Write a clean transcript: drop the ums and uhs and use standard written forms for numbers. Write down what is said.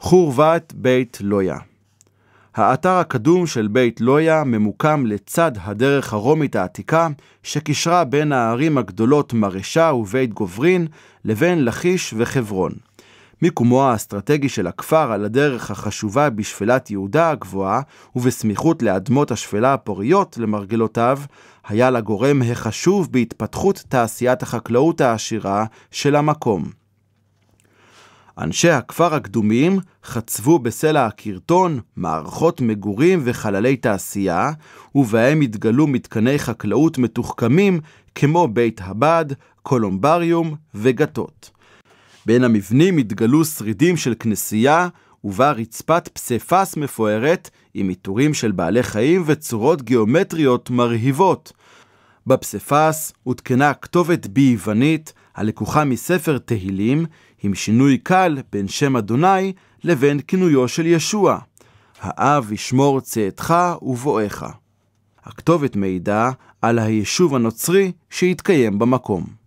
חורבת בית לויה. האתר הקדום של בית לויה ממוקם לצד הדרך הרומית העתיקה שקישרה בין הערים הגדולות מרשה ובית גוברין לבין לכיש וחברון. מיקומו האסטרטגי של הכפר על הדרך החשובה בשפלת יהודה הגבוהה ובסמיכות לאדמות השפלה הפוריות למרגלותיו, היה לגורם החשוב בהתפתחות תעשיית החקלאות העשירה של המקום. אנשי הכפר הקדומים חצבו בסלע הקרטון מערכות מגורים וחללי תעשייה, ובהם התגלו מתקני חקלאות מתוחכמים כמו בית הבד, קולומבריום וגתות. בין המבנים התגלו שרידים של כנסייה, ובה רצפת פסיפס מפוארת עם עיטורים של בעלי חיים וצורות גיאומטריות מרהיבות. בפסיפס הותקנה כתובת ביוונית הלקוחה מספר תהילים, עם שינוי קל בין שם אדוני לבין כינויו של ישוע. האב ישמור צאתך ובואך. הכתובת מעידה על היישוב הנוצרי שהתקיים במקום.